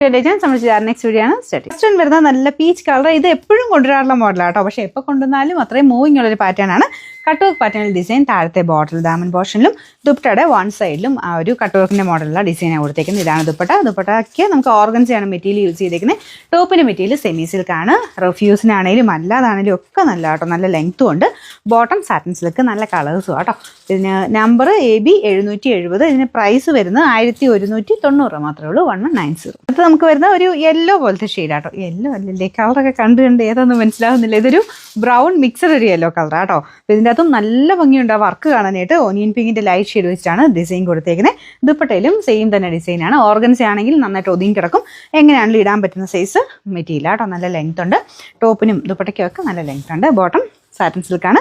Next video ആണ് first വരുന്ന നല്ല പീച്ച് കളർ. ഇത് എപ്പോഴും കൊണ്ടുവരാറുള്ള മോഡലാട്ടോ, പക്ഷെ എപ്പോൾ കൊണ്ടുവന്നാലും അത്രയും മൂവിങ് ഉള്ളൊരു പാറ്റേൺ ആണ്. കട്ട് വർക്ക് പാറ്റേണിൽ ഡിസൈൻ, താഴത്തെ ബോട്ടിൽ ദാമൻ പോർഷനിലും ദുപ്പട്ടയുടെ വൺ സൈഡിലും ആ ഒരു കട്ട് വർക്കിന്റെ മോഡലുള്ള ഡിസൈനാണ് കൊടുത്തേക്കുന്നത്. ഇതാണ് ദുപ്പട്ട. ദുപ്പട്ടയ്ക്ക് നമുക്ക് ഓർഗൻസയാണ് മെറ്റീരിയൽ യൂസ് ചെയ്തേക്കുന്നത്. ടോപ്പിന്റെ മെറ്റീരിയൽ സെമി സിൽക്കാണ്. റഫ്യൂസിനാണേലും അല്ലാതാണേലും ഒക്കെ നല്ല കേട്ടോ, നല്ല ലെങ്ത്തും ഉണ്ട്. ബോട്ടം സാറ്റിൻ സിൽക്ക്, നല്ല കളേഴ്സും കേട്ടോ. ഇതിന് നമ്പർ AB 770. ഇതിന് പ്രൈസ് വരുന്നത് 1190 മാത്രമേ ഉള്ളൂ. 1190. അടുത്ത് നമുക്ക് വരുന്ന ഒരു യെല്ലോ പോലത്തെ ഷെയ്ഡാട്ടോ. യെല്ലോ അല്ലല്ലേ, കളറൊക്കെ കണ്ട് ഏതൊന്നും മനസ്സിലാവുന്നില്ല. ഇതൊരു ബ്രൗൺ മിക്സഡ് ഒരു യെല്ലോ കളർ കേട്ടോ. ഇതിൻ്റെ അകത്തും നല്ല ഭംഗിയുണ്ട് ആ വർക്ക് കാണാനായിട്ട്. ഓനിയൻ പിങ്കിന്റെ ലൈറ്റ് ഷെയ്ഡ് വെച്ചിട്ടാണ് ഡിസൈൻ കൊടുത്തേക്കുന്നത്. ദുപ്പട്ടയിലും സെയിം തന്നെ ഡിസൈനാണ്. ഓർഗൻസ ആണെങ്കിൽ നന്നായിട്ട് ഒതുങ്ങി കിടക്കും. എങ്ങനെയാണെങ്കിലും ഇടാൻ പറ്റുന്ന സൈസ് മെറ്റീരിയൽ കേട്ടോ. നല്ല ലെങ്ത് ഉണ്ട്. ടോപ്പിനും ദുപ്പട്ടയ്ക്കും ഒക്കെ നല്ല ലെങ്ത് ഉണ്ട്. ബോട്ടം സാറ്റിൻ സിൽക്കാണ്.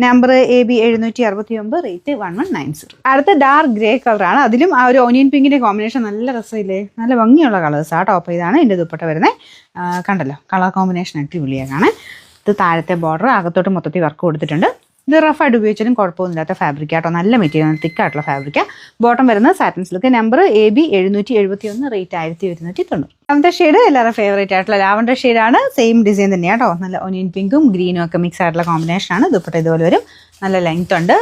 Number AB 769, rate 1190. അടുത്ത ഡാർക്ക് ഗ്രേ കളറാണ്. അതിലും ആ ഒരു ഓനിയൻ പിങ്കിന്റെ കോമ്പിനേഷൻ നല്ല രസമില്ലേ, നല്ല ഭംഗിയുള്ള കളേഴ്സ് ആ ടോപ്പ്. ഇതാണ് എൻ്റെ ദുപ്പട്ട വരുന്നത്. കണ്ടല്ലോ, കളർ കോമ്പിനേഷൻ അടിപൊളിയാണ് കാണാൻ. ഇത് താഴത്തെ ബോർഡർ, അകത്തോട്ട് മൊത്തത്തിൽ വർക്ക് കൊടുത്തിട്ടുണ്ട്. ഇത് റഫായിട്ട് ഉപയോഗിച്ചാലും കുഴപ്പമൊന്നുമില്ലാത്ത ഫാബ്രിക് ആട്ടോ. നല്ല മെറ്റീരിയൽ, തിക്കായിട്ടുള്ള ഫാബ്രിക്കാണ്. ബോട്ടം വരുന്നത് satin silk. Number AB 771, rate 1190. രണ്ടാമത്തെ ഷെയ്ഡ് എല്ലാവരും ഫേവറേറ്റ് ആയിട്ടുള്ള ലാവൻഡർ ഷെയ്ഡാണ്. സെയിം ഡിസൈൻ തന്നെയാണ് കേട്ടോ. നല്ല ഒനിയൻ പിങ്കും ഗ്രീനും ഒക്കെ മിക്സ് ആയിട്ടുള്ള കോമ്പിനേഷനാണ്. ദുപ്പട്ട ഇതുപോലെ വരും. നല്ല ലെങ്ത് ഉണ്ട്.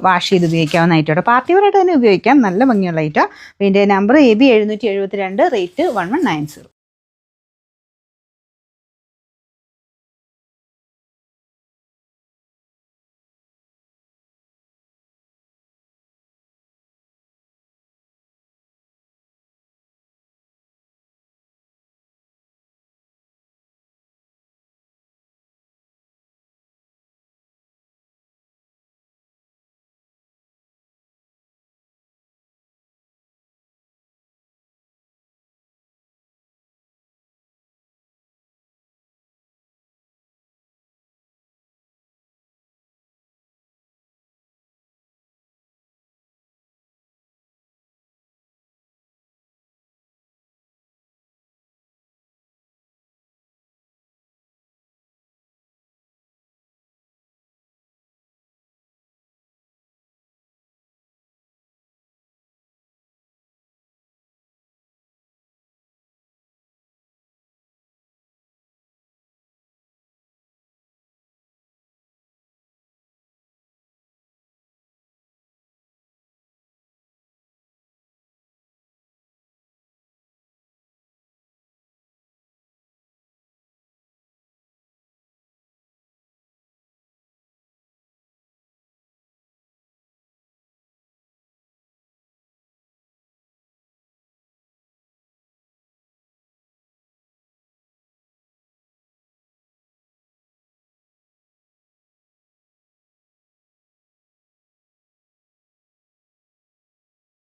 വാഷ് ചെയ്ത് ഉപയോഗിക്കാവുന്ന ഐറ്റം. പാർട്ടി വെയറായിട്ട് തന്നെ ഉപയോഗിക്കാം. നല്ല ഭംഗിയുള്ള ഐറ്റം. ഇതിൻ്റെ നമ്പർ AB 772, റേറ്റ് 1190.